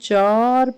4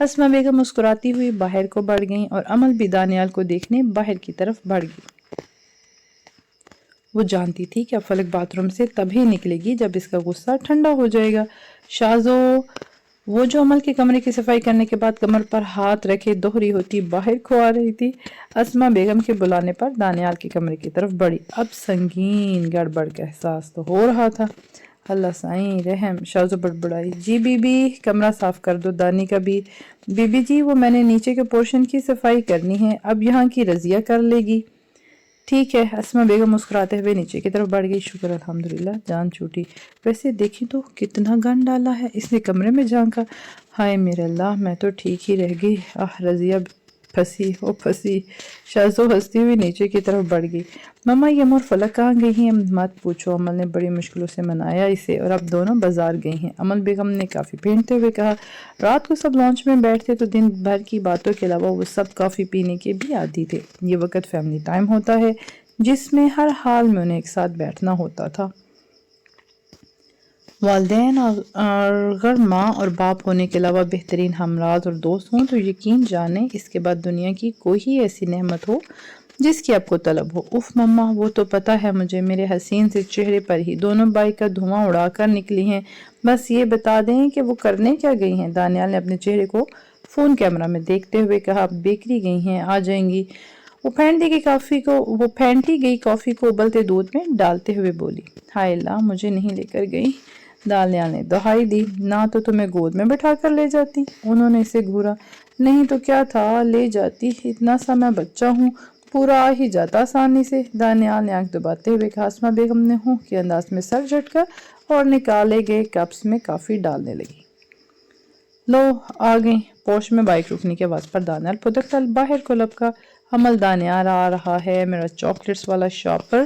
اسما بیگم مسکراتی ہوئی باہر کو بڑھ گئیں اور امل بھی دانیال کو دیکھنے باہر کی طرف بڑھ گئی۔ وہ جانتی تھی کہ اب فلک باتھ روم سے تبھی نکلے گی جب اس کا غصہ ٹھنڈا ہو جائے گا۔ شازو وہ جو عمل کے کمرے کی صفائی کرنے کے بعد کمر پر ہاتھ رکھے دوہری ہوتی باہر کو آ رہی تھی، اسما بیگم کے بلانے پر دانیال کے کمرے کی طرف بڑھی۔ اب سنگین گڑبڑ کا احساس تو ہو رہا تھا۔ اللہ سائیں رحم، شازو بڑبڑائی۔ جی بی بی کمرہ صاف کر دو، دانی کا بھی۔ بی بی جی وہ میں نے نیچے کے پورشن کی صفائی کرنی ہے، اب یہاں کی رضیہ کر لے گی۔ ٹھیک ہے، اسما بیگم مسکراتے ہوئے نیچے کی طرف بڑھ گئی۔ شکر الحمدللہ، جان چھوٹی۔ ویسے دیکھی تو کتنا گند ڈالا ہے، اس نے کمرے میں جھانکا۔ ہائے میرے اللہ، میں تو ٹھیک ہی رہ گئی۔ رضیہ پھنسی ہو پھنسی۔ شازو ہنستی ہوئی نیچے کی طرف بڑھ گئی۔ مما یہ اور فلک کہاں گئی ہیں؟ مت پوچھو، عمل نے بڑی مشکلوں سے منایا اسے، اور اب دونوں بازار گئی ہیں۔ امل بیگم نے کافی پھینٹتے ہوئے کہا، رات کو سب لانچ میں بیٹھتے تو دن بھر کی باتوں کے علاوہ وہ سب کافی پینے کے بھی عادی تھے۔ یہ وقت فیملی ٹائم ہوتا ہے جس میں ہر حال میں انہیں ایک ساتھ بیٹھنا ہوتا تھا۔ والدین اگر ماں اور باپ ہونے کے علاوہ بہترین ہمراز اور دوست ہوں تو یقین جانیں اس کے بعد دنیا کی کوئی ہی ایسی نعمت ہو جس کی آپ کو طلب ہو۔ اف مما، وہ تو پتہ ہے مجھے، میرے حسین سے چہرے پر ہی دونوں بائک کا دھواں اڑا کر نکلی ہیں۔ بس یہ بتا دیں کہ وہ کرنے کیا گئی ہیں؟ دانیال نے اپنے چہرے کو فون کیمرہ میں دیکھتے ہوئے کہا، بیکری گئی ہیں، آ جائیں گی۔ وہ پھینٹی گئی کافی کو ابلتے دودھ میں ڈالتے ہوئے بولی۔ ہائے اللہ، مجھے نہیں لے کر گئی؟ دانیال نے دہائی دی۔ نہ تو تمہیں گود میں بٹھا کر لے جاتی؟ انہوں نے اسے گھورا۔ نہیں تو کیا تھا، لے جاتی، اتنا سا میں بچہ ہوں، پورا آ ہی جاتا آسانی سے۔ دانیال نے آنکھ دباتے ہوئے کہا۔ اسما بیگم نے ہوں کے انداز میں سر جھٹکا اور نکالے گئے کپس میں کافی ڈالنے لگی۔ لو آ گئی۔ پوش میں بائک رکنے کی آواز پر دانیال پدک تل باہر کو لپکا۔ عمل، دانیال آ رہا ہے، میرا چاکلیٹس والا شاپر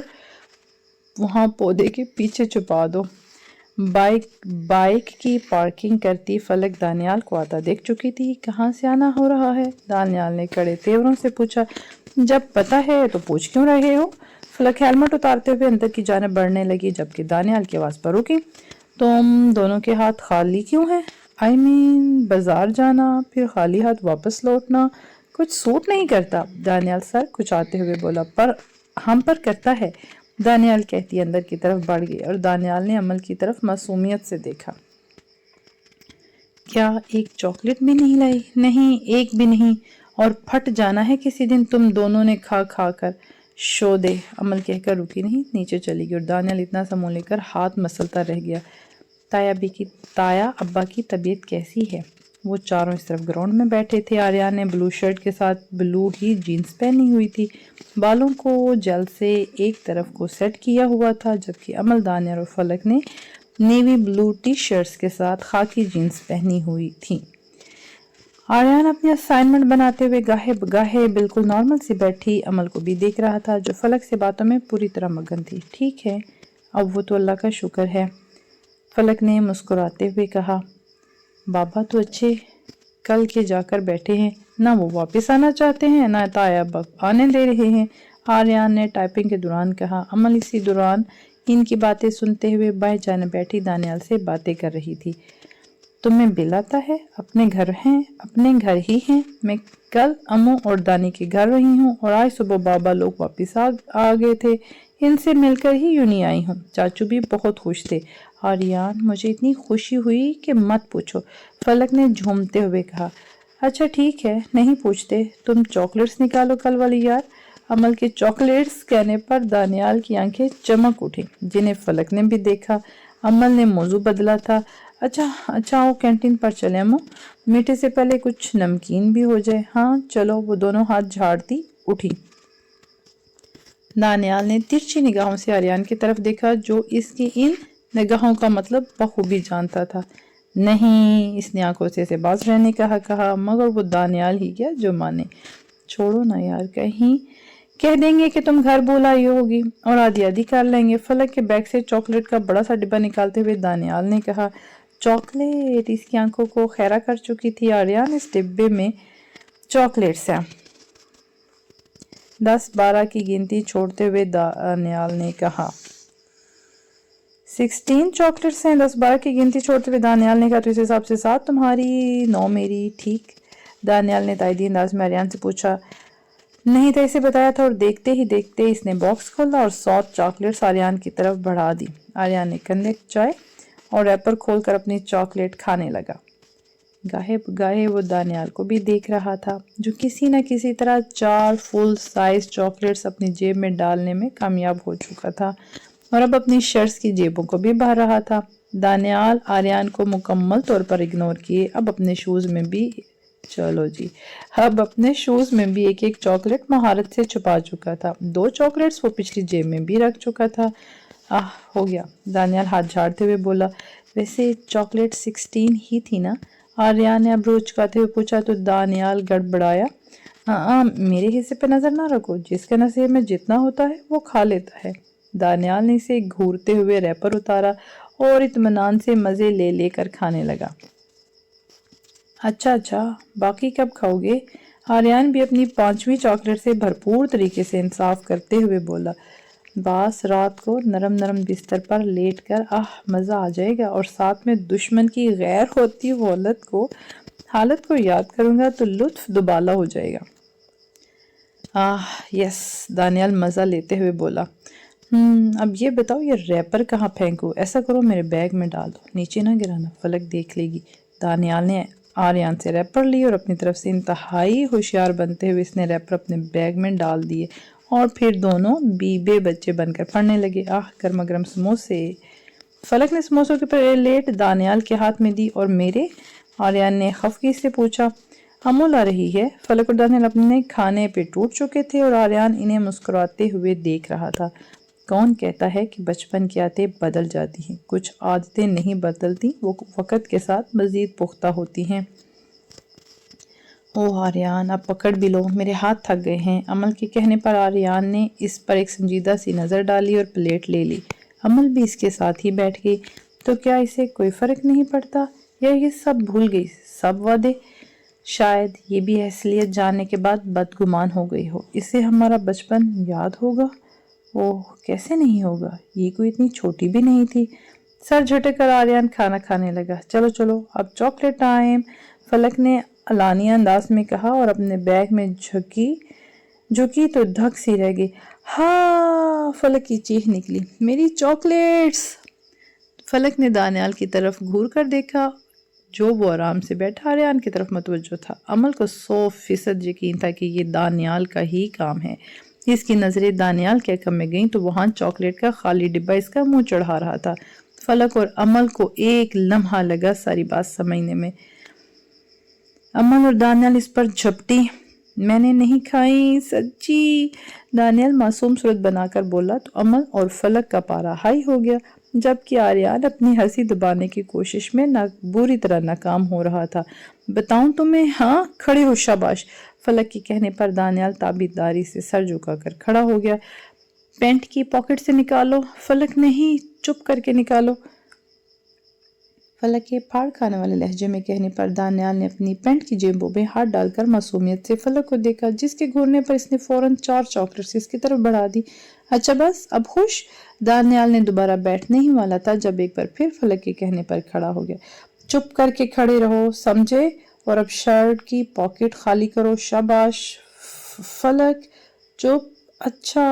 وہاں پودے کے پیچھے چھپا دو۔ بائک کی پارکنگ کرتی فلک دانیال کو آتا دیکھ چکی تھی۔ کہاں سے آنا ہو رہا ہے؟ دانیال نے کڑے تیوروں سے پوچھا۔ جب پتہ ہے تو پوچھ کیوں رہے ہو؟ فلک ہیلمٹ اتارتے ہوئے اندر کی جانب بڑھنے لگی، جبکہ دانیال کی آواز پر رکی۔ تم دونوں کے ہاتھ خالی کیوں ہیں؟ بازار جانا پھر خالی ہاتھ واپس لوٹنا کچھ سوٹ نہیں کرتا، دانیال سر کچاتے ہوئے بولا۔ پر ہم پر کرتا ہے، دانیال کہتی اندر کی طرف بڑھ گئی، اور دانیال نے عمل کی طرف معصومیت سے دیکھا۔ کیا ایک چاکلیٹ بھی نہیں لائی؟ نہیں، ایک بھی نہیں، اور پھٹ جانا ہے کسی دن تم دونوں نے کھا کھا کر۔ شو دے، عمل کہہ کر رکی نہیں، نیچے چلی گئی، اور دانیال اتنا سا منہ لے کر ہاتھ مسلتا رہ گیا۔ تایا ابا کی طبیعت کیسی ہے؟ وہ چاروں اس طرف گراؤنڈ میں بیٹھے تھے۔ آریان نے بلو شرٹ کے ساتھ بلو ہی جینز پہنی ہوئی تھی، بالوں کو جل سے ایک طرف کو سیٹ کیا ہوا تھا، جبکہ عمل، دانیال اور فلک نے نیوی بلو ٹی شرٹس کے ساتھ خاکی جینز پہنی ہوئی تھی۔ آریان اپنی اسائنمنٹ بناتے ہوئے گاہے بگاہے بالکل نارمل سی بیٹھی عمل کو بھی دیکھ رہا تھا، جو فلک سے باتوں میں پوری طرح مگن تھی۔ ٹھیک ہے، اب وہ تو اللہ کا شکر ہے، فلک نے مسکراتے ہوئے کہا۔ بابا تو اچھے کل کے جا کر بیٹھے ہیں، نہ وہ واپس آنا چاہتے ہیں نہ تایا ابا آنے دے رہے ہیں، آریان نے ٹائپنگ کے دوران کہا۔ عمل اسی دوران ان کی باتیں سنتے ہوئے بائیں جانب بیٹھی دانیال سے باتیں کر رہی تھی۔ تمہیں بل آتا ہے؟ اپنے گھر ہی ہیں، میں کل امو اور دانی کے گھر رہی ہوں، اور آج صبح بابا لوگ واپس آ گئے تھے، ان سے مل کر ہی یونی آئی ہوں۔ چاچو بھی بہت خوش تھے۔ آریان، مجھے اتنی خوشی ہوئی کہ مت پوچھو، فلک نے جھومتے ہوئے کہا۔ اچھا ٹھیک ہے، نہیں پوچھتے، تم چاکلیٹس نکالو کل والی یار۔ عمل کے چاکلیٹس کہنے پر دانیال کی آنکھیں چمک اٹھیں، جنہیں فلک نے بھی دیکھا۔ عمل نے موضوع بدلا تھا۔ اچھا آؤ کینٹین پر چلیں امو، میٹھے سے پہلے کچھ نمکین بھی ہو جائے۔ ہاں چلو، وہ دونوں ہاتھ جھاڑتی اٹھی۔ دانیال نے ترچھی نگاہوں سے آریان کی طرف دیکھا، جو اس کی ان نگاہوں کا مطلب بخوبی جانتا تھا۔ نہیں، اس نے آنکھوں سے اسے باز رہنے کہا، مگر وہ دانیال ہی کیا جو مانے۔ چھوڑو نا یار، کہہ دیں گے کہ تم گھر بول آئی ہوگی اور آدھی آدھی کر لیں گے۔ فلک کے بیگ سے چاکلیٹ کا بڑا سا ڈبہ نکالتے ہوئے دانیال نے کہا۔ چاکلیٹ؟ اس کی آنکھوں کو خیرہ کر چکی تھی آریان، اس ڈبے میں چاکلیٹس ہیں؟ 10-12 کی گنتی چھوڑتے ہوئے دانیال نے کہا۔ 16 چاکلیٹس ہیں؟ 10-12 کی گنتی چھوڑتے ہوئے دانیال نے کہا۔ تو اس حساب سے 7 تمہاری 9 میری، ٹھیک؟ دانیال نے تائیدی انداز میں آریان سے پوچھا۔ نہیں تھا، اسے بتایا تھا، اور دیکھتے ہی دیکھتے اس نے باکس کھولا اور 100 چاکلیٹس آریان کی طرف بڑھا دی۔ آریان نے کندھے چائے اور ریپر کھول کر اپنی چاکلیٹ کھانے لگا۔ گاہے بگاہے وہ دانیال کو بھی دیکھ رہا تھا، جو کسی نہ کسی طرح 4 فل سائز چاکلیٹس اپنی جیب میں ڈالنے میں کامیاب ہو چکا تھا اور اب اپنی شرٹس کی جیبوں کو بھی بھر رہا تھا۔ دانیال آریان کو مکمل طور پر اگنور کیے اب اپنے شوز میں بھی ایک ایک چاکلیٹ مہارت سے چھپا چکا تھا۔ 2 چاکلیٹس وہ پچھلی جیب میں بھی رکھ چکا تھا۔ ہو گیا، دانیال ہاتھ جھاڑتے ہوئے بولا۔ ویسے چاکلیٹ 16 ہی تھی نا؟ آریان نے ابرو چکاتے ہوئے پوچھا تو دانیال گڑبڑایا۔ میرے حصے پہ نظر نہ رکھو، جس کے نصیب میں جتنا ہوتا ہے وہ کھا لیتا ہے۔ دانیال نے اسے گھورتے ہوئے ریپر اتارا اور اطمینان سے مزے لے لے کر کھانے لگا۔ اچھا، باقی کب کھاؤ گے؟ آریان بھی اپنی 5ویں چاکلیٹ سے بھرپور طریقے سے انصاف کرتے ہوئے بولا۔ باس رات کو نرم نرم بستر پر لیٹ کر مزہ آ جائے گا، اور ساتھ میں دشمن کی غیر ہوتی حالت کو یاد کروں گا تو لطف دوبالا ہو جائے گا۔ یس، دانیال مزہ لیتے ہوئے بولا۔ اب یہ بتاؤ، یہ ریپر کہاں پھینکو؟ ایسا کرو میرے بیگ میں ڈال دو، نیچے نہ گرانا، فلک دیکھ لے گی۔ دانیال نے آریان سے ریپر لی اور اپنی طرف سے انتہائی ہوشیار بنتے ہوئے اس نے ریپر اپنے بیگ میں ڈال دیے اور پھر دونوں بیوے بچے بن کر پڑھنے لگے۔ گرما گرم سموسے۔ فلک نے سموسوں کی پلیٹ دانیال کے ہاتھ میں دی۔ اور میرے؟ آریان نے خفگی سے پوچھا۔ امول آ رہی ہے۔ فلک اور دانیال اپنے کھانے پہ ٹوٹ چکے تھے اور آریان انہیں مسکراتے ہوئے دیکھ رہا تھا۔ کون کہتا ہے کہ بچپن کی عادتیں بدل جاتی ہیں؟ کچھ عادتیں نہیں بدلتی، وہ وقت کے ساتھ مزید پختہ ہوتی ہیں۔ آریان، اب پکڑ بھی لو، میرے ہاتھ تھک گئے ہیں۔ امل کے کہنے پر آریان نے اس پر ایک سنجیدہ سی نظر ڈالی اور پلیٹ لے لی۔ امل بھی اس کے ساتھ ہی بیٹھ گئی۔ تو کیا اسے کوئی فرق نہیں پڑتا، یا یہ سب بھول گئی؟ سب وعدے؟ شاید یہ بھی اصلیت جاننے کے بعد بدگمان ہو گئی ہو۔ اسے ہمارا بچپن یاد ہوگا؟ کیسے نہیں ہوگا، یہ کوئی اتنی چھوٹی بھی نہیں تھی۔ سر جھٹک کر آریان کھانا کھانے لگا۔ چلو اب چاکلیٹ ٹائم، فلک نے علانیہ انداز میں کہا اور اپنے بیگ میں جھکی تو دھک سی رہ گئی۔ فلک کی چیخ نکلی، میری چاکلیٹس! فلک نے دانیال کی طرف گھور کر دیکھا، جو وہ آرام سے بیٹھا آریان کی طرف متوجہ تھا۔ امل کو 100% یقین تھا کہ یہ دانیال کا ہی کام ہے۔ اس کی نظریں دانیال کے حق میں گئیں تو وہاں چاکلیٹ کا خالی ڈبہ اس کا منہ چڑھا رہا تھا۔ فلک اور امل کو ایک لمحہ لگا ساری بات سمجھنے میں۔ امل اور دانیال اس پر جھپٹی۔ میں نے نہیں کھائی، سچی، دانیال معصوم صورت بنا کر بولا تو امل اور فلک کا پارا ہائی ہو گیا، جبکہ آریان اپنی ہنسی دبانے کی کوشش میں بری طرح ناکام ہو رہا تھا۔ بتاؤں تمہیں؟ کھڑے ہو، شاباش! فلک کے کہنے پر دانیال تابیداری سے سر جھکا کر کھڑا ہو گیا۔ پینٹ کی پاکٹ سے نکالو۔ فلک نہیں، چپ کر کے نکالو۔ فلک کے پھاڑ کھانے والے لہجے میں کہنے پر دانیال نے اپنی پینٹ کی جیبوں میں ہاتھ ڈال کر معصومیت سے فلک کو دیکھا، جس کے گھورنے پر اس نے فوراً 4 چاکلیٹس اس کی طرف بڑھا دی۔ اچھا بس، اب خوش؟ دانیال نے دوبارہ بیٹھنے ہی والا تھا جب ایک بار پھر فلک کے کہنے پر کھڑا ہو گیا۔ چپ کر کے کھڑے رہو، سمجھے؟ اور اب شرٹ کی پاکٹ خالی کرو، شاباش! فلک چپ۔ اچھا۔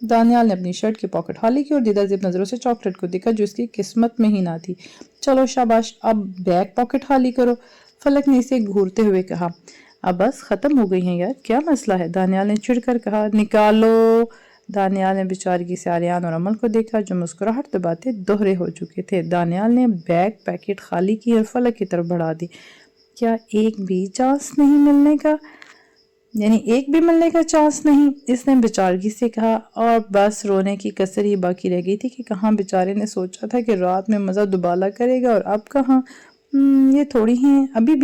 دانیال نے اپنی شرٹ کی پاکٹ خالی کی اور دیدہ زیب نظروں سے چاکلیٹ کو دیکھا جو اس کی قسمت میں ہی نہ تھی۔ چلو شاباش، اب بیک پاکٹ خالی کرو، فلک نے اسے گھورتے ہوئے کہا۔ اب بس ختم ہو گئی ہیں یار، کیا مسئلہ ہے؟ دانیال نے چڑھ کر کہا۔ نکالو! دانیال نے بیچارگی سے آریان اور امل کو دیکھا جو مسکراہٹ دباتے دوہرے ہو چکے تھے۔ دانیال نے بیک پیکٹ خالی کی اور فلک کی طرف بڑھا دی۔ کیا ایک بھی چانس نہیں ملنے کا؟ ایک بھی ملنے کا چانس نہیں، اس نے بیچارگی سے کہا، اور بس رونے کی کسر ہی باقی رہ گئی تھی کہ کہاں بیچارے نے سوچا تھا کہ رات میں مزہ دوبالا کرے گا اور اب کہاں۔ یہ تھوڑی ہیں، ابھی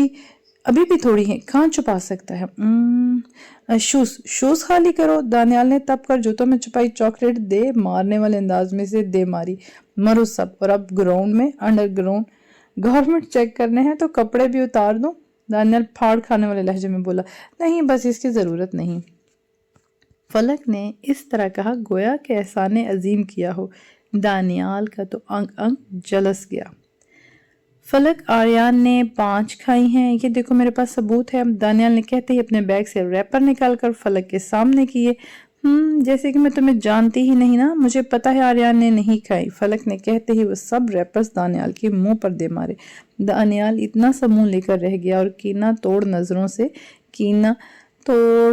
بھی تھوڑی ہیں، کہاں چھپا سکتا ہے؟ شوز خالی کرو۔ دانیال نے تپ کر جوتوں میں چھپائی چاکلیٹ دے مارنے والے انداز میں سے دے ماری۔ مرو سب، اور اب گراؤنڈ میں انڈر گارمنٹ چیک کرنے ہیں تو کپڑے بھی اتار دوں؟ دانیال پھاڑ کھانے والے لہجے میں بولا۔ نہیں، بس اس کی ضرورت نہیں۔ فلک نے اس طرح کہا گویا کہ احسان عظیم کیا ہو۔ دانیال کا تو انگ انگ جلس گیا۔ فلک، آریان نے 5 کھائی ہیں، یہ دیکھو میرے پاس ثبوت ہے، دانیال نے کہتے ہی اپنے بیگ سے ریپر نکال کر فلک کے سامنے کیے۔ جیسے کہ میں تمہیں جانتی ہی نہیں نا، مجھے پتا ہے آریان نے نہیں کھائی، فلک نے کہتے ہی وہ سب ریپرز دانیال کے منہ پر دے مارے۔ دانیال اتنا سا منہ لے کر رہ گیا اور کینہ توڑ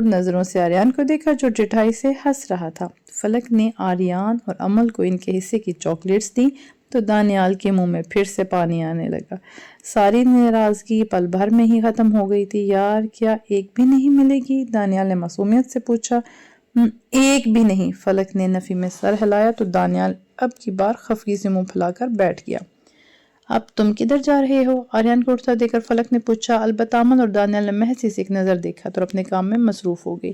نظروں سے آریان کو دیکھا جو ٹھٹائی سے ہنس رہا تھا۔ فلک نے آریان اور امل کو ان کے حصے کی چاکلیٹس دیں تو دانیال کے منہ میں پھر سے پانی آنے لگا۔ ساری ناراضگی پل بھر میں ہی ختم ہو گئی تھی۔ یار کیا ایک بھی نہیں ملے گی؟ دانیال نے معصومیت سے پوچھا۔ ایک بھی نہیں، فلک نے نفی میں سر ہلایا تو دانیال اب کی بار خفگی سے منہ پھیلا کر بیٹھ گیا۔ اب تم کدھر جا رہے ہو؟ آریان کو اٹھتا دیکھ کر فلک نے پوچھا۔ البتہ امل اور دانیال نے محض اسے ایک نظر دیکھا تو اپنے کام میں مصروف ہو گئی۔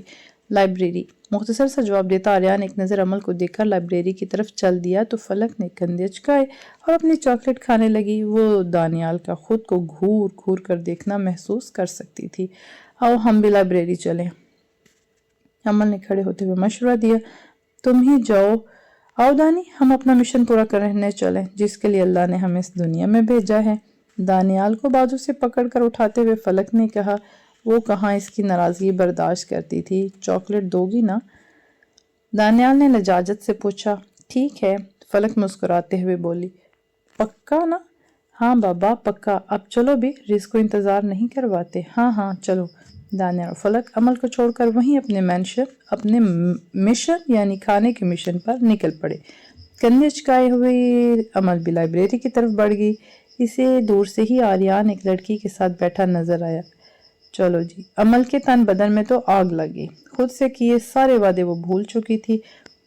لائبریری، مختصر سا جواب دیتا آریان ایک نظر امل کو دیکھ کر لائبریری کی طرف چل دیا تو فلک نے کندھے اچکائے اور اپنی چاکلیٹ کھانے لگی۔ وہ دانیال کا خود کو گھور گھور کر دیکھنا محسوس کر سکتی تھی۔ آؤ ہم بھی لائبریری چلیں، امل نے کھڑے ہوتے ہوئے مشورہ دیا۔ تم ہی جاؤ، آؤ دانی، ہم اپنا مشن پورا کرنے چلیں جس کے لیے اللہ نے ہمیں اس دنیا میں بھیجا ہے۔ دانیال کو بازو سے پکڑ کر اٹھاتے ہوئے فلک نے کہا۔ وہ کہاں اس کی ناراضگی برداشت کرتی تھی۔ چاکلیٹ دو گی نا؟ دانیال نے لجاجت سے پوچھا۔ ٹھیک ہے، فلک مسکراتے ہوئے بولی۔ پکا نا؟ ہاں بابا پکا، اب چلو بھی، رزق کو انتظار نہیں کرواتے۔ ہاں چلو۔ دانیال اور فلک امل کو چھوڑ کر وہیں اپنے مشن یعنی کھانے کے مشن پر نکل پڑے۔ کندھے اچکائے ہوئے امل بھی لائبریری کی طرف بڑھ گئی۔ اسے دور سے ہی آریان ایک لڑکی کے ساتھ بیٹھا نظر آیا۔ چلو جی، امل کے تن بدن میں تو آگ لگ گئی۔ خود سے کیے سارے وعدے وہ بھول چکی تھی۔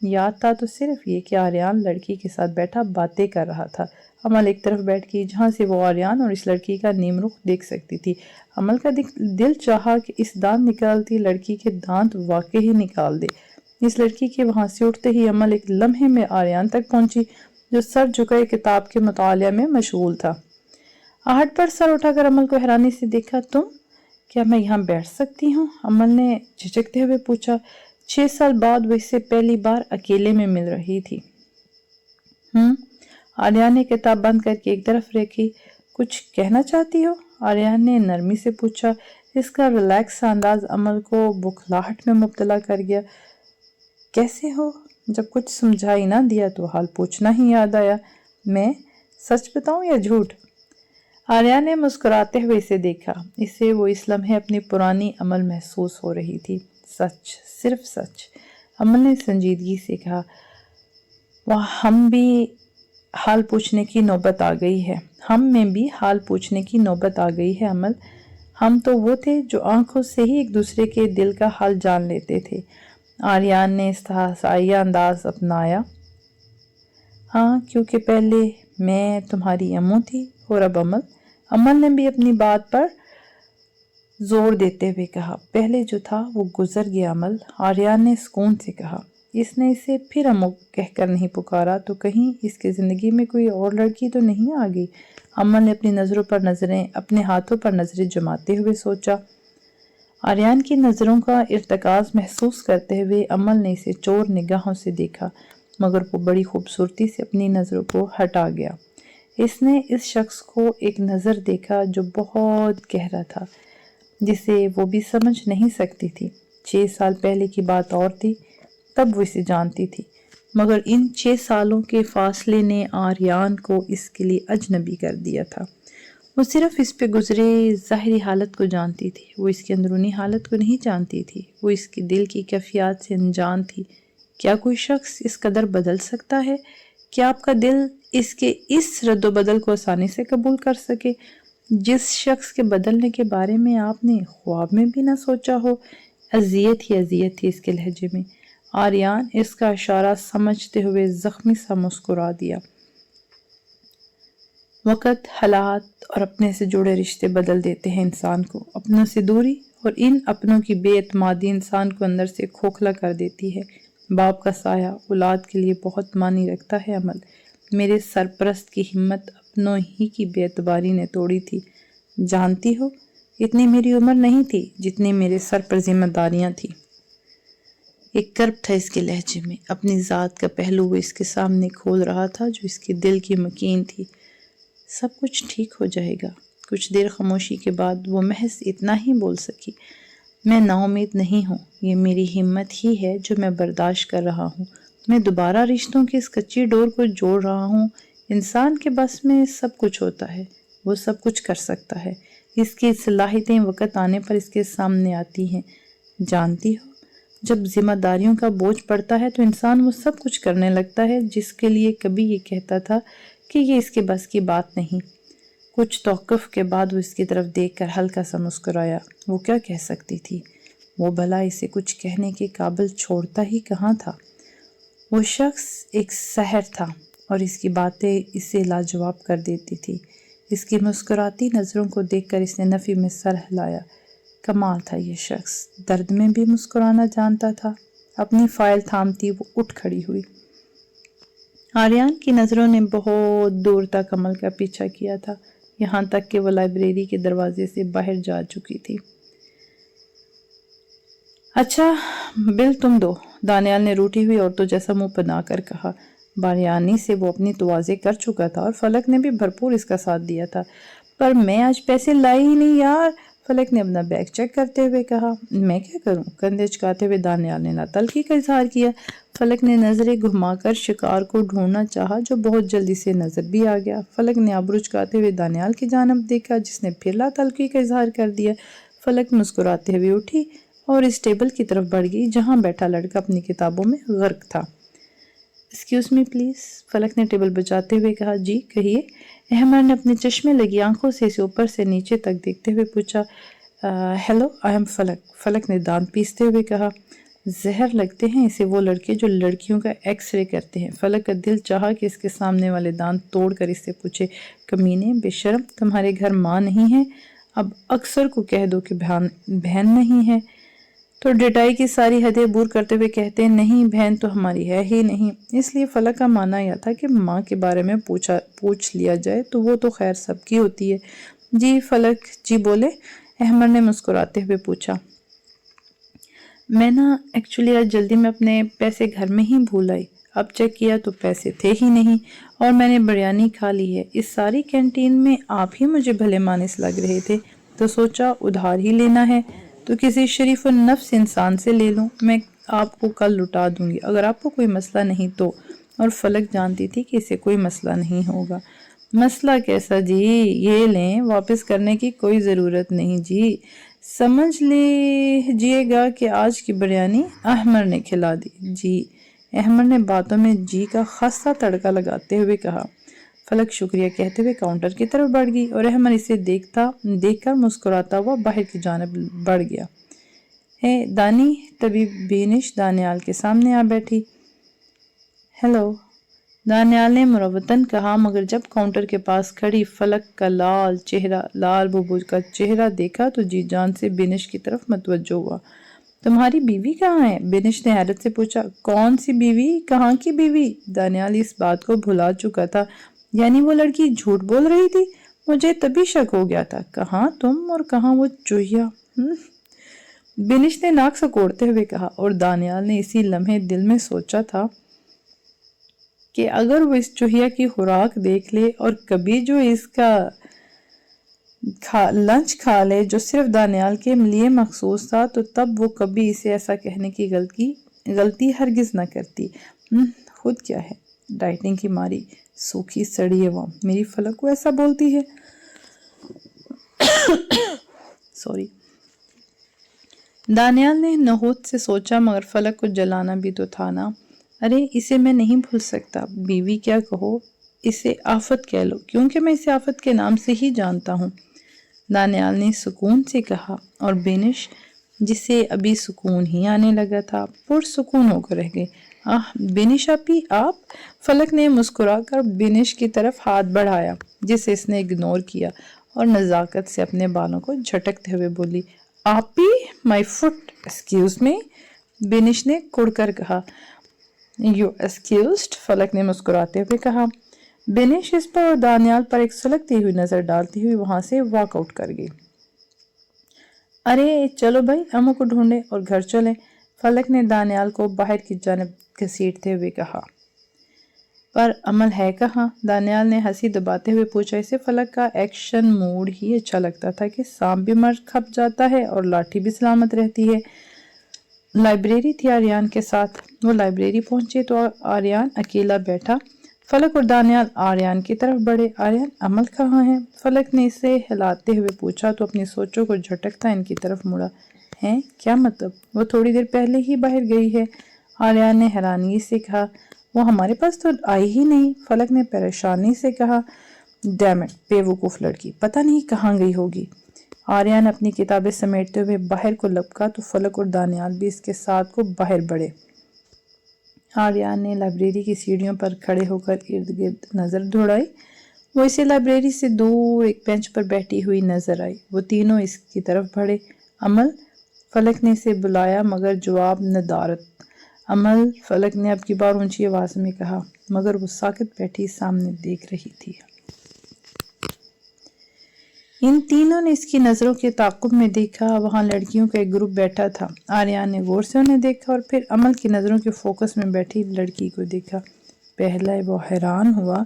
یاد تھا تو صرف یہ کہ آریان لڑکی کے ساتھ بیٹھا باتیں کر رہا تھا۔ امل ایک طرف بیٹھ گئی جہاں سے وہ آریان اور اس لڑکی کا نیم رخ دیکھ سکتی تھی۔ امل کا دل چاہا کہ اس دانت نکالتی لڑکی کے دانت واقعی نکال دے۔ اس لڑکی کے وہاں سے اٹھتے ہی امل ایک لمحے میں آریان تک پہنچی جو سر جھکائے کتاب کے مطالعہ میں مشغول تھا۔ آہٹ پر سر اٹھا کر امل کو حیرانی سے دیکھا۔ تم؟ کیا میں یہاں بیٹھ سکتی ہوں؟ امل نے جھجکتے ہوئے پوچھا۔ 6 سال بعد وہ اس سے پہلی بار اکیلے میں مل رہی تھی۔ آریان نے کتاب بند کر کے ایک طرف رکھی۔ کچھ کہنا چاہتی ہو؟ آریان نے نرمی سے پوچھا۔ اس کا ریلیکس انداز امل کو بخلاہٹ میں مبتلا کر گیا۔ کیسے ہو؟ جب کچھ سمجھائی نہ دیا تو حال پوچھنا ہی یاد آیا۔ میں سچ بتاؤں یا جھوٹ؟ آریان نے مسکراتے ہوئے اسے دیکھا۔ اسے وہ اس لمحے اپنی پرانی امل محسوس ہو رہی تھی۔ سچ، صرف سچ، امل نے سنجیدگی سے کہا۔ ہم بھی حال پوچھنے کی نوبت آ گئی ہے۔ ہم میں بھی حال پوچھنے کی نوبت آ گئی ہے امل۔ ہم تو وہ تھے جو آنکھوں سے ہی ایک دوسرے کے دل کا حال جان لیتے تھے۔ آریان نے استحصائیہ انداز اپنایا۔ ہاں، کیونکہ پہلے میں تمہاری امو تھی اور اب امل۔ امل نے بھی اپنی بات پر زور دیتے ہوئے کہا۔ پہلے جو تھا وہ گزر گیا امل، آریان نے سکون سے کہا۔ اس نے اسے پھر امو کہہ کر نہیں پکارا تو کہیں اس کی زندگی میں کوئی اور لڑکی تو نہیں آ گئی؟ امل نے اپنے ہاتھوں پر نظریں جماتے ہوئے سوچا۔ آریان کی نظروں کا ارتکاز محسوس کرتے ہوئے امل نے اسے چور نگاہوں سے دیکھا، مگر وہ بڑی خوبصورتی سے اپنی نظروں کو ہٹا گیا۔ اس نے اس شخص کو ایک نظر دیکھا جو بہت گہرا تھا، جسے وہ بھی سمجھ نہیں سکتی تھی۔ 6 سال پہلے کی بات اور تھی، تب وہ اسے جانتی تھی، مگر ان 6 سالوں کے فاصلے نے آریان کو اس کے لیے اجنبی کر دیا تھا۔ وہ صرف اس پہ گزرے ظاہری حالت کو جانتی تھی، وہ اس کی اندرونی حالت کو نہیں جانتی تھی، وہ اس کے دل کی کیفیات سے انجان تھی۔ کیا کوئی شخص اس قدر بدل سکتا ہے؟ کیا آپ کا دل اس کے اس رد و بدل کو آسانی سے قبول کر سکے جس شخص کے بدلنے کے بارے میں آپ نے خواب میں بھی نہ سوچا ہو؟ اذیت ہی اذیت تھی اس کے لہجے میں۔ آریان اس کا اشارہ سمجھتے ہوئے زخمی سا مسکرا دیا۔ وقت، حالات اور اپنے سے جڑے رشتے بدل دیتے ہیں انسان کو۔ اپنوں سے دوری اور ان اپنوں کی بے اعتمادی انسان کو اندر سے کھوکھلا کر دیتی ہے۔ باپ کا سایہ اولاد کے لیے بہت معنی رکھتا ہے امل۔ میرے سرپرست کی ہمت اپنوں ہی کی بے اعتباری نے توڑی تھی۔ جانتی ہو، اتنی میری عمر نہیں تھی جتنی میرے سر پر ذمہ داریاں تھیں۔ ایک کرب تھا اس کے لہجے میں، اپنی ذات کا پہلو وہ اس کے سامنے کھول رہا تھا جو اس کے دل کی مکین تھی۔ سب کچھ ٹھیک ہو جائے گا۔ کچھ دیر خاموشی کے بعد وہ محض اتنا ہی بول سکی، میں نا امید نہیں ہوں، یہ میری ہمت ہی ہے جو میں برداشت کر رہا ہوں۔ میں دوبارہ رشتوں کی اس کچی ڈور کو جوڑ رہا ہوں۔ انسان کے بس میں سب کچھ ہوتا ہے، وہ سب کچھ کر سکتا ہے، اس کی صلاحیتیں وقت آنے پر اس کے سامنے آتی ہیں۔ جانتی ہو، جب ذمہ داریوں کا بوجھ پڑتا ہے تو انسان وہ سب کچھ کرنے لگتا ہے جس کے لیے کبھی یہ کہتا تھا کہ یہ اس کے بس کی بات نہیں۔ کچھ توقف کے بعد وہ اس کی طرف دیکھ کر ہلکا سا مسکرایا۔ وہ کیا کہہ سکتی تھی؟ وہ بھلا اسے کچھ کہنے کے قابل چھوڑتا ہی کہاں تھا؟ وہ شخص ایک سحر تھا اور اس کی باتیں اسے لاجواب کر دیتی تھی۔ اس کی مسکراتی نظروں کو دیکھ کر اس نے نفی میں سر ہلایا۔ کمال تھا یہ شخص، درد میں بھی مسکرانا جانتا تھا۔ اپنی فائل تھامتی وہ اٹھ کھڑی ہوئی۔ آریان کی نظروں نے بہت دور تک عمل کا پیچھا کیا تھا، یہاں تک کہ وہ لائبریری کے دروازے سے باہر جا چکی تھی۔ اچھا بل تم دو، دانیال نے روٹھی ہوئی عورتوں جیسا منہ بنا کر کہا۔ باریانی سے وہ اپنی توازے کر چکا تھا اور فلک نے بھی بھرپور اس کا ساتھ دیا تھا۔ پر میں آج پیسے لائی ہی نہیں یار، فلک نے اپنا بیگ چیک کرتے ہوئے کہا۔ میں کیا کروں؟ کندھے چکاتے ہوئے دانیال نے ناتلقی کا اظہار کیا۔ فلک نے نظریں گھما کر شکار کو ڈھونڈنا چاہا جو بہت جلدی سے نظر بھی آ گیا۔ فلک نے آبرو چکاتے ہوئے دانیال کی جانب دیکھا جس نے پھر ناتلقی کا اظہار کر دیا۔ فلک مسکراتے ہوئے اٹھی اور اس ٹیبل کی طرف بڑھ گئی جہاں بیٹھا لڑکا اپنی کتابوں میں غرق تھا۔ ایکسکیوز می پلیز، فلک نے ٹیبل بجاتے ہوئے کہا۔ جی کہیے، احمد نے اپنے چشمے لگی آنکھوں سے اسے اوپر سے نیچے تک دیکھتے ہوئے پوچھا۔ ہیلو آئی ایم فلک، فلک نے دانت پیستے ہوئے کہا۔ زہر لگتے ہیں اسے وہ لڑکے جو لڑکیوں کا ایکس رے کرتے ہیں۔ فلک کا دل چاہا کہ اس کے سامنے والے دانت توڑ کر اس سے پوچھے، کمینے بے شرم، تمہارے گھر ماں نہیں ہے؟ اب اکثر کو کہہ دو کہ بہن نہیں ہے تو ڈٹائی کی ساری حدیں عبور کرتے ہوئے کہتے ہیں نہیں بہن تو ہماری ہے ہی نہیں۔ اس لیے فلک کا ماننا یہ تھا کہ ماں کے بارے میں پوچھ لیا جائے تو وہ تو خیر سب کی ہوتی ہے۔ جی فلک جی بولے، احمد نے مسکراتے ہوئے پوچھا۔ میں ایکچولی آج جلدی میں اپنے پیسے گھر میں ہی بھول آئی، اب چیک کیا تو پیسے تھے ہی نہیں اور میں نے بریانی کھا لی ہے۔ اس ساری کینٹین میں آپ ہی مجھے بھلے مانس لگ رہے تھے تو سوچا ادھار ہی لینا ہے تو کسی شریف النفس انسان سے لے لوں، میں آپ کو کل لٹا دوں گی اگر آپ کو کوئی مسئلہ نہیں تو۔ اور فلک جانتی تھی کہ اسے کوئی مسئلہ نہیں ہوگا۔ مسئلہ کیسا جی، یہ لیں، واپس کرنے کی کوئی ضرورت نہیں جی، سمجھ لیجئے گا کہ آج کی بریانی احمد نے کھلا دی۔ جی، احمد نے باتوں میں جی کا خاصا تڑکا لگاتے ہوئے کہا۔ فلک شکریہ کہتے ہوئے کاؤنٹر کی طرف بڑھ گئی اور احمد اسے دیکھ کر مسکراتا ہوا باہر کی جانب بڑھ گیا۔ دانی، تبھی بینش دانیال کے سامنے آ بیٹھی۔ ہیلو، دانیال نے مروتاً کہا، مگر جب کاؤنٹر کے پاس کھڑی فلک کا لال ببو کا چہرہ دیکھا تو جی جان سے بینش کی طرف متوجہ ہوا۔ تمہاری بیوی کہاں ہے؟ بینش نے حیرت سے پوچھا۔ کون سی بیوی؟ کہاں کی بیوی؟ دانیال اس بات کو بھلا چکا تھا، یعنی وہ لڑکی جھوٹ بول رہی تھی؟ مجھے تبھی شک ہو گیا تھا، کہاں تم اور کہاں وہ چوہیا؟ بینش نے ناک سکوڑتے ہوئے کہا، اور دانیال نے اسی لمحے دل میں سوچا تھا کہ اگر وہ اس چوہیا کی خوراک دیکھ لے اور کبھی جو اس کا لنچ کھا لے جو صرف دانیال کے لیے مخصوص تھا تو تب وہ کبھی اسے ایسا کہنے کی غلطی ہرگز نہ کرتی۔ خود کیا ہے، ڈائٹنگ کی ماری سوکھی سڑی عوام میری فلک کو ایسا بولتی ہے۔ سوری۔ دانیال نے نہوت سے سوچا، مگر فلک کو جلانا بھی تو تھا نا۔ ارے اسے میں نہیں بھول سکتا، بیوی کیا کہو، اسے آفت کہہ لو، کیونکہ میں اسے آفت کے نام سے ہی جانتا ہوں، دانیال نے سکون سے کہا، اور بینش جسے ابھی سکون ہی آنے لگا تھا پرسکون ہو کر رہ گئی۔ بینش آپی آپ؟ فلک نے مسکرا کر بینش کی طرف ہاتھ بڑھایا جسے اس نے اگنور کیا اور نزاکت سے اپنے بالوں کو جھٹکتے ہوئے بولی، آپی مائی فٹ، ایکسکیوز می، بینش نے کڑ کر کہا۔ یو ایکسکیوزڈ، فلک نے مسکراتے ہوئے کہا۔ بینش اس پر اور دانیال پر ایک سلگتی ہوئی نظر ڈالتی ہوئی وہاں سے واک آؤٹ کر گئی۔ ارے چلو بھائی، امو کو ڈھونڈیں اور گھر چلیں، فلک نے دانیال کو باہر کی جانب گھسیٹتے ہوئے کہا۔ پر عمل ہے کہاں؟ دانیال نے ہنسی دباتے ہوئے پوچھا۔ اسے فلک کا ایکشن موڈ ہی اچھا لگتا تھا کہ سانپ بھی مر کھپ جاتا ہے اور لاٹھی بھی سلامت رہتی ہے۔ لائبریری تھی آریان کے ساتھ۔ وہ لائبریری پہنچے تو آریان اکیلا بیٹھا۔ فلک اور دانیال آریان کی طرف بڑھے۔ آریان، عمل کہاں ہے؟ فلک نے اسے ہلاتے ہوئے پوچھا تو اپنی سوچوں کو جھٹکتا ان کی طرف مڑا۔ ہیں؟ کیا مطلب؟ وہ تھوڑی دیر پہلے ہی باہر گئی ہے، آریان نے حیرانگی سے کہا۔ وہ ہمارے پاس تو آئی ہی نہیں، فلک نے پریشانی سے کہا۔ ڈیم اٹ، بے وقوف لڑکی، پتہ نہیں کہاں گئی ہوگی۔ آریان اپنی کتابیں سمیٹتے ہوئے باہر کو لپکا تو فلک اور دانیال بھی اس کے ساتھ کو باہر بڑھے۔ آریان نے لائبریری کی سیڑھیوں پر کھڑے ہو کر ارد گرد نظر دوڑائی۔ وہ اسے لائبریری سے دور ایک بینچ پر بیٹھی ہوئی نظر آئی۔ وہ تینوں اس کی طرف بڑھے۔ عمل، فلک نے اسے بلایا مگر جواب ندارت۔ عمل، فلک نے اب کی بار اونچی آواز میں کہا، مگر وہ ساکت بیٹھی سامنے دیکھ رہی تھی۔ ان تینوں نے اس کی نظروں کے تعاقب میں دیکھا۔ وہاں لڑکیوں کا ایک گروپ بیٹھا تھا۔ آریان نے غور سے انہیں دیکھا اور پھر عمل کی نظروں کے فوکس میں بیٹھی لڑکی کو دیکھا۔ پہلا وہ حیران ہوا،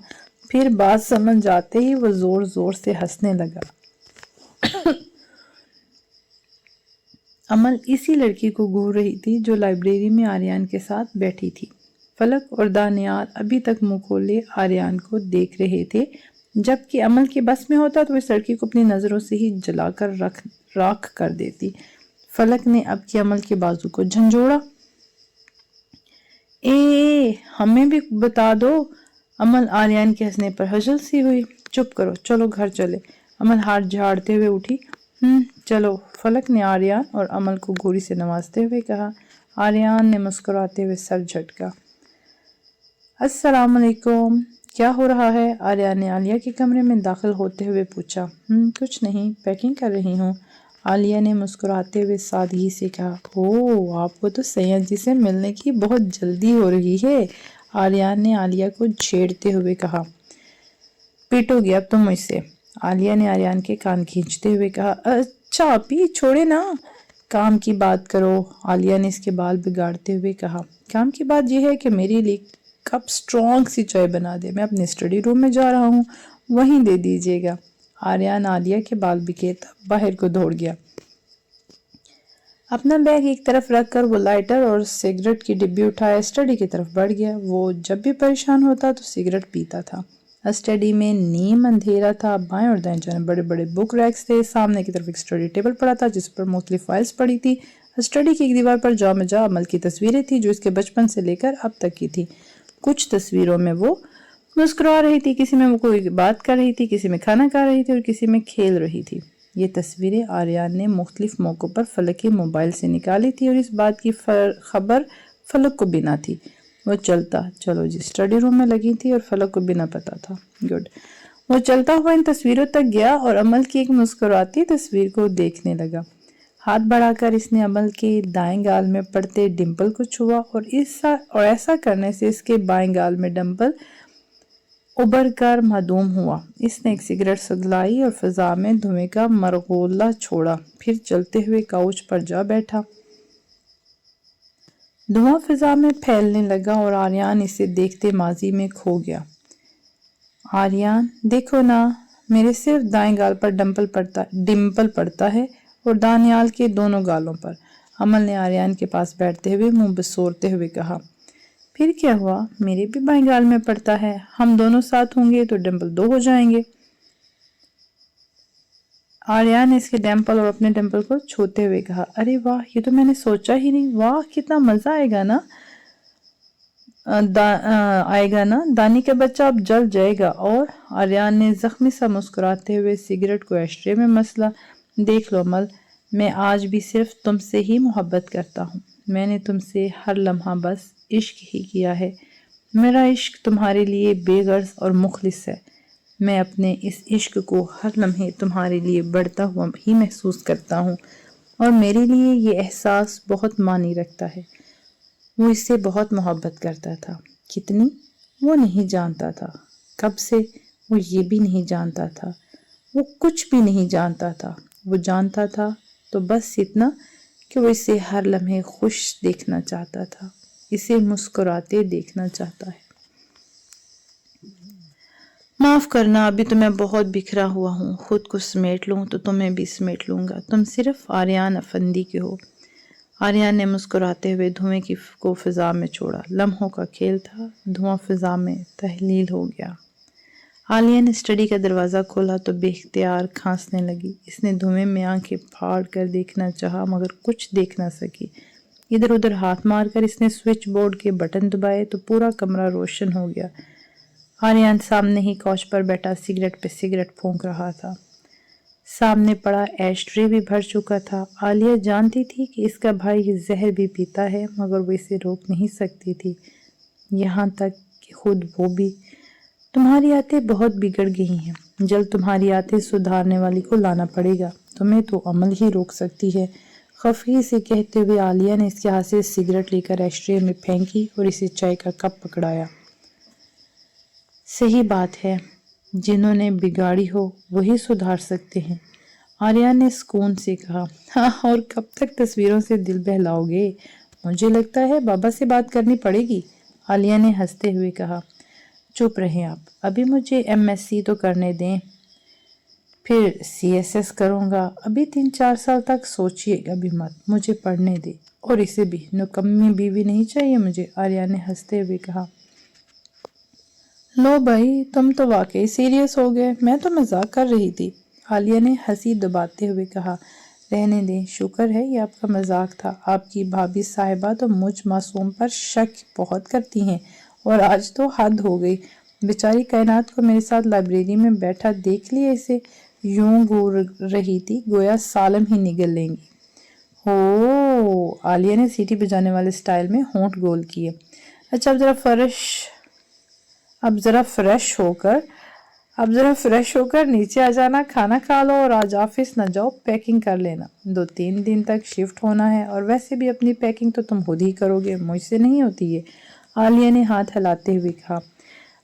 پھر بات سمجھ جاتے ہی وہ زور زور سے ہنسنے لگا۔ عمل اسی لڑکی کو گھور رہی تھی جو لائبریری میں آریان کے ساتھ بیٹھی تھی۔ فلک اور دانیال ابھی تک منہ کھولے آریان کو دیکھ رہے تھے، جبکہ عمل کے بس میں ہوتا تو اس لڑکی کو اپنی نظروں سے ہی جلا کر راکھ کر دیتی۔ فلک نے اب کی عمل کے بازو کو جھنجھوڑا۔ اے ہمیں بھی بتا دو۔ عمل آریان کے ہنسنے پر ہجل سی ہوئی۔ چپ کرو، چلو گھر چلے۔ عمل ہاتھ جھاڑتے ہوئے اٹھی۔ چلو، فلک نے آریان اور عمل کو گھوری سے نوازتے ہوئے کہا۔ آریان نے مسکراتے ہوئے سر جھٹکا۔ السلام علیکم، کیا ہو رہا ہے؟ آریان نے عالیہ کے کمرے میں داخل ہوتے ہوئے پوچھا۔ کچھ نہیں، پیکنگ کر رہی ہوں، عالیہ نے مسکراتے ہوئے سادگی سے کہا۔ اوہ، آپ کو تو سید جی سے ملنے کی بہت جلدی ہو رہی ہے، آریان نے عالیہ کو چھیڑتے ہوئے کہا۔ پیٹو گے اب تم مجھ سے، عالیہ نے آریان کے کان کھینچتے ہوئے کہا۔ اچھا آپی، چھوڑے نا، کام کی بات کرو، عالیہ نے اس کے بال بگاڑتے ہوئے کہا۔ کام کی بات یہ ہے کہ میری لیے کپ سٹرونگ سی چائے بنا دے، میں اپنے اسٹڈی روم میں جا رہا ہوں، وہیں دے دیجیے گا۔ آریان عالیہ کے بال بکھیرتا باہر کو دوڑ گیا۔ اپنا بیگ ایک طرف رکھ کر وہ لائٹر اور سگریٹ کی ڈبی اٹھائے اسٹڈی کی طرف بڑھ گیا۔ وہ جب بھی پریشان ہوتا تو سگریٹ پیتا تھا۔ اسٹڈی میں نیم اندھیرا تھا، بائیں اور دائیں جانب بڑے بڑے بک ریکس تھے، سامنے کی طرف ایک اسٹڈی ٹیبل پڑا تھا جس پر مختلف فائلز پڑی تھی۔ اسٹڈی کی ایک دیوار پر جا مجا عمل کی تصویریں تھیں جو اس کے بچپن سے لے کر اب تک کی تھی۔ کچھ تصویروں میں وہ مسکرا رہی تھی، کسی میں وہ کوئی بات کر رہی تھی، کسی میں کھانا کھا رہی تھی اور کسی میں کھیل رہی تھی۔ یہ تصویریں آریان نے مختلف موقعوں پر فلک کے موبائل سے نکالی تھی اور اس بات کی خبر فلک کو بھی نہ تھی۔ وہ چلو جی اسٹڈی روم میں لگی تھی اور فلک کو بھی نہ پتا تھا۔ گڈ۔ وہ چلتا ہوا ان تصویروں تک گیا اور عمل کی ایک مسکراتی تصویر کو دیکھنے لگا۔ ہاتھ بڑھا کر اس نے عمل کے دائیں گال میں پڑتے ڈمپل کو چھوا اور ایسا کرنے سے اس کے بائیں گال میں ڈمپل ابھر کر معدوم ہوا۔ اس نے ایک سگریٹ سگلائی اور فضا میں دھوئیں کا مرغولا چھوڑا، پھر چلتے ہوئے کاؤچ پر جا بیٹھا۔ دھواں فضا میں پھیلنے لگا اور آریان اسے دیکھتے ماضی میں کھو گیا۔ آریان، دیکھو نا، میرے صرف دائیں گال پر ڈمپل پڑتا ہے اور دانیال کے دونوں گالوں پر، عمل نے آریان کے پاس بیٹھتے ہوئے منہ بسورتے ہوئے کہا۔ پھر کیا ہوا؟ میرے بھی بائیں گال میں پڑتا ہے، ہم دونوں ساتھ ہوں گے تو ڈمپل 2 ہو جائیں گے۔ آریان نے اس کے ڈمپل اور اپنے ڈمپل کو چھوتے ہوئے کہا۔ ارے واہ، یہ تو میں نے سوچا ہی نہیں، واہ کتنا مزہ آئے گا نا، دانی کا بچہ اب جل جائے گا۔ اور آریان نے زخمی سا مسکراتے ہوئے سگریٹ کو ایشٹرے میں مسلا۔ دیکھ لو عمل، میں آج بھی صرف تم سے ہی محبت کرتا ہوں، میں نے تم سے ہر لمحہ بس عشق ہی کیا ہے، میرا عشق تمہارے لیے بے غرض اور مخلص ہے، میں اپنے اس عشق کو ہر لمحے تمہارے لیے بڑھتا ہوا ہی محسوس کرتا ہوں اور میرے لیے یہ احساس بہت معنی رکھتا ہے۔ وہ اس سے بہت محبت کرتا تھا، کتنی وہ نہیں جانتا تھا، کب سے وہ یہ بھی نہیں جانتا تھا، وہ کچھ بھی نہیں جانتا تھا، وہ جانتا تھا تو بس اتنا کہ وہ اسے ہر لمحے خوش دیکھنا چاہتا تھا، اسے مسکراتے دیکھنا چاہتا ہے۔ معاف کرنا، ابھی تو میں بہت بکھرا ہوا ہوں، خود کو سمیٹ لوں تو تمہیں بھی سمیٹ لوں گا، تم صرف آریان افندی کے ہو۔ آریان نے مسکراتے ہوئے دھوئیں کو فضا میں چھوڑا۔ لمحوں کا کھیل تھا، دھواں فضا میں تحلیل ہو گیا۔ عالیہ نے اسٹڈی کا دروازہ کھولا تو بے اختیار کھانسنے لگی۔ اس نے دھوئیں میں آنکھیں پھاڑ کر دیکھنا چاہا مگر کچھ دیکھ نہ سکی۔ ادھر ادھر ہاتھ مار کر اس نے سوئچ بورڈ کے بٹن دبائے تو پورا کمرہ روشن ہو گیا۔ آریان سامنے ہی کوچ پر بیٹھا سگریٹ پہ سگریٹ پھونک رہا تھا۔ سامنے پڑا ایش ٹرے بھی بھر چکا تھا۔ عالیہ جانتی تھی کہ اس کا بھائی یہ زہر بھی پیتا ہے مگر وہ اسے روک نہیں سکتی تھی، یہاں تک کہ خود وہ بھی۔ تمہاری عادتیں بہت بگڑ گئی ہیں، جلد تمہاری عادتیں سدھارنے والی کو لانا پڑے گا، تمہیں تو عمل ہی روک سکتی ہے۔ خفگی سے کہتے ہوئے عالیہ نے اس کے ہاتھ سے سگریٹ لے کر ایش ٹرے میں پھینکی اور اسے چائے کا کپ پکڑایا۔ صحیح بات ہے، جنہوں نے بگاڑی ہو وہی سدھار سکتے ہیں، آریان نے سکون سے کہا۔ ہاں، اور کب تک تصویروں سے دل بہلاؤ گے؟ مجھے لگتا ہے بابا سے بات کرنی پڑے گی، عالیہ نے ہنستے ہوئے کہا۔ چپ رہیں آپ، ابھی مجھے MSc تو کرنے دیں، پھر CSS کروں گا، ابھی 3-4 سال تک سوچئے گا بھی مت، مجھے پڑھنے دے، اور اسے بھی نکمی بیوی نہیں چاہیے مجھے، آریان نے ہنستے ہوئے کہا۔ لو بھائی، تم تو واقعی سیریس ہو گئے، میں تو مذاق کر رہی تھی، عالیہ نے ہنسی دباتے ہوئے کہا۔ رہنے دیں، شکر ہے یہ آپ کا مذاق تھا، آپ کی بھابھی صاحبہ تو مجھ معصوم پر شک بہت کرتی ہیں، اور آج تو حد ہو گئی، بیچاری کائنات کو میرے ساتھ لائبریری میں بیٹھا دیکھ لیا اسے یوں گھور رہی تھی گویا سالم ہی نگل لیں گی۔ او، عالیہ نے سیٹی بجانے والے سٹائل میں ہونٹ گول کیے۔ اچھا، اب ذرا فریش ہو کر نیچے آ جانا، کھانا کھا لو اور آج آفس نہ جاؤ، پیکنگ کر لینا، 2-3 دن تک شفٹ ہونا ہے، اور ویسے بھی اپنی پیکنگ تو تم خود ہی کرو گے، مجھ سے نہیں ہوتی ہے، عالیہ نے ہاتھ ہلاتے ہوئے کہا۔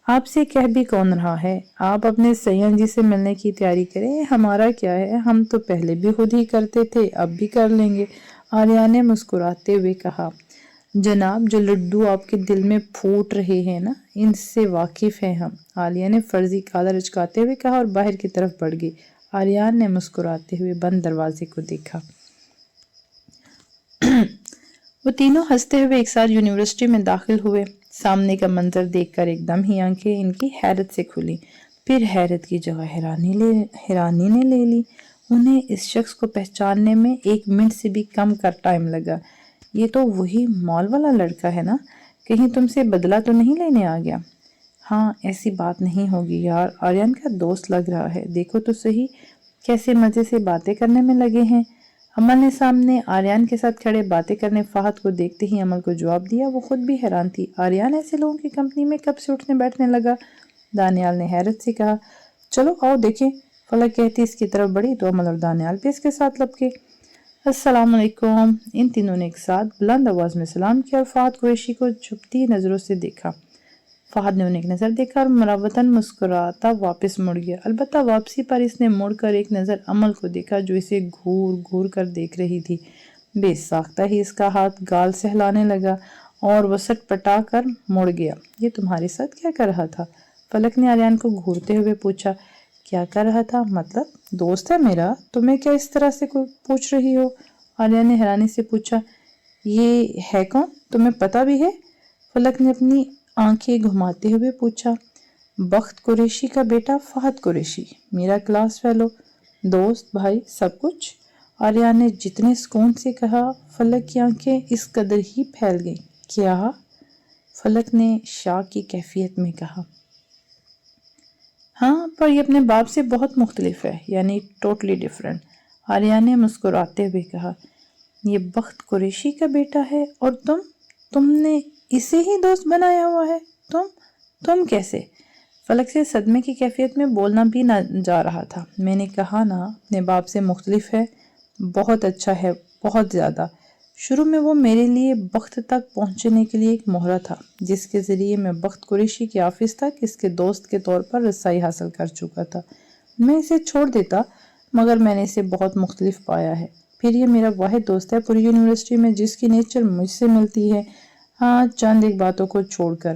آپ سے کہہ بھی کون رہا ہے، آپ اپنے سیاں جی سے ملنے کی تیاری کریں، ہمارا کیا ہے، ہم تو پہلے بھی خود ہی کرتے تھے، اب بھی کر لیں گے، عالیہ نے مسکراتے ہوئے کہا۔ جناب، جو لڈو آپ کے دل میں پھوٹ رہے ہیں نا، ان سے واقف ہیں ہم، عالیہ نے فرضی کالر اچکاتے ہوئے کہا اور باہر کی طرف بڑھ گئی۔ آریان نے مسکراتے ہوئے بند دروازے کو دیکھا۔ وہ تینوں ہنستے ہوئے ایک ساتھ یونیورسٹی میں داخل ہوئے۔ سامنے کا منظر دیکھ کر ایک دم ہی آنکھیں ان کی حیرت سے کھلی، پھر حیرت کی جگہ حیرانی نے لے لی۔ انہیں اس شخص کو پہچاننے میں 1 منٹ سے بھی کم کا ٹائم لگا۔ یہ تو وہی مال والا لڑکا ہے نا، کہیں تم سے بدلہ تو نہیں لینے آ گیا؟ ہاں، ایسی بات نہیں ہوگی یار، آریان کا دوست لگ رہا ہے، دیکھو تو صحیح کیسے مزے سے باتیں کرنے میں لگے ہیں۔ عمل نے سامنے آریان کے ساتھ کھڑے باتیں کرنے فہد کو دیکھتے ہی عمل کو جواب دیا۔ وہ خود بھی حیران تھی، آریان ایسے لوگوں کی کمپنی میں کب سے اٹھنے بیٹھنے لگا؟ دانیال نے حیرت سے کہا۔ چلو آؤ دیکھیں، فلک کہتی اس کی طرف بڑھی تو عمل اور دانیال بھی اس کے ساتھ لپکے۔ السلام علیکم، ان تینوں نے ایک ساتھ بلند آواز میں سلام کیا اور فہد قریشی کو جھکتی نظروں سے دیکھا۔ فہد نے انہیں ایک نظر دیکھا اور مروتاً مسکراتا واپس مڑ گیا، البتہ واپسی پر اس نے مڑ کر ایک نظر عمل کو دیکھا جو اسے گھور گھور کر دیکھ رہی تھی۔ بے ساختہ ہی اس کا ہاتھ گال سہلانے لگا اور وہ سٹ پٹا کر مڑ گیا۔ یہ تمہارے ساتھ کیا کر رہا تھا؟ فلک نے آریان کو گھورتے ہوئے پوچھا۔ کیا کر رہا تھا مطلب؟ دوست ہے میرا، تمہیں کیا اس طرح سے پوچھ رہی ہو؟ آریان نے حیرانی سے پوچھا۔ یہ ہے کون، تمہیں پتہ بھی ہے؟ فلک نے اپنی آنکھیں گھماتے ہوئے پوچھا۔ بخت قریشی کا بیٹا فہد قریشی، میرا کلاس فیلو، دوست، بھائی، سب کچھ، آریان نے جتنے سکون سے کہا۔ فلک کی آنکھیں اس قدر ہی پھیل گئیں۔ کیا؟ فلک نے شاک کی کیفیت میں کہا۔ ہاں، پر یہ اپنے باپ سے بہت مختلف ہے، یعنی ٹوٹلی ڈیفرنٹ، آریان نے مسکراتے ہوئے کہا۔ یہ بخت قریشی کا بیٹا ہے اور تم نے اسے ہی دوست بنایا ہوا ہے؟ تم کیسے؟ فلک سے صدمے کی کیفیت میں بولنا بھی نہ جا رہا تھا۔ میں نے کہا نا، اپنے باپ سے مختلف ہے، بہت اچھا ہے، بہت زیادہ۔ شروع میں وہ میرے لیے بخت تک پہنچنے کے لیے ایک مہرہ تھا، جس کے ذریعے میں بخت قریشی کے آفس تک اس کے دوست کے طور پر رسائی حاصل کر چکا تھا۔ میں اسے چھوڑ دیتا، مگر میں نے اسے بہت مختلف پایا ہے۔ پھر یہ میرا واحد دوست ہے پوری یونیورسٹی میں جس کی نیچر مجھ سے ملتی ہے، ہاں چند ایک باتوں کو چھوڑ کر۔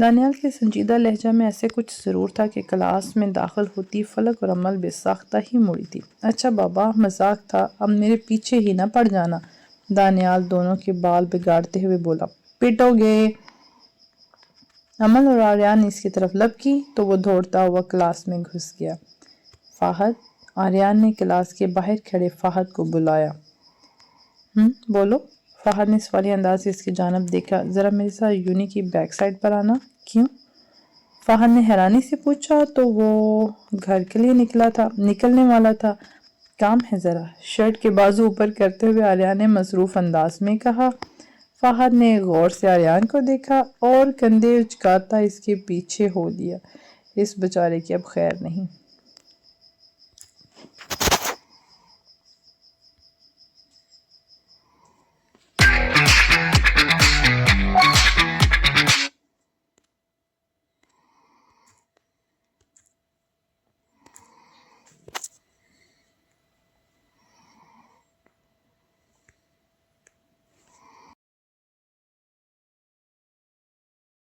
دانیال کے سنجیدہ لہجہ میں ایسے کچھ ضرور تھا کہ کلاس میں داخل ہوتی فلک اور عمل بے ساختہ ہی موڑی تھی۔ اچھا بابا، مذاق تھا، اب میرے پیچھے ہی نہ پڑ جانا، دانیال دونوں کے بال بگاڑتے ہوئے بولا۔ پیٹو گے؟ عمل اور آریان نے اس کی طرف لب کی تو وہ دوڑتا ہوا کلاس میں گھس گیا۔ فہد، آریان نے کلاس کے باہر کھڑے فہد کو بلایا۔ بولو۔ فہد نے سوالی انداز سے اس کی جانب دیکھا۔ ذرا میرے ساتھ یونی کی بیک سائڈ پر آنا۔ کیوں؟ فہد نے حیرانی سے پوچھا۔ تو وہ گھر کے لیے نکلنے والا تھا، کام ہے ذرا، شرٹ کے بازو اوپر کرتے ہوئے آریان نے مصروف انداز میں کہا۔ فہد نے غور سے آریان کو دیکھا اور کندھے اچکاتا اس کے پیچھے ہو لیا۔ اس بیچارے کی اب خیر نہیں۔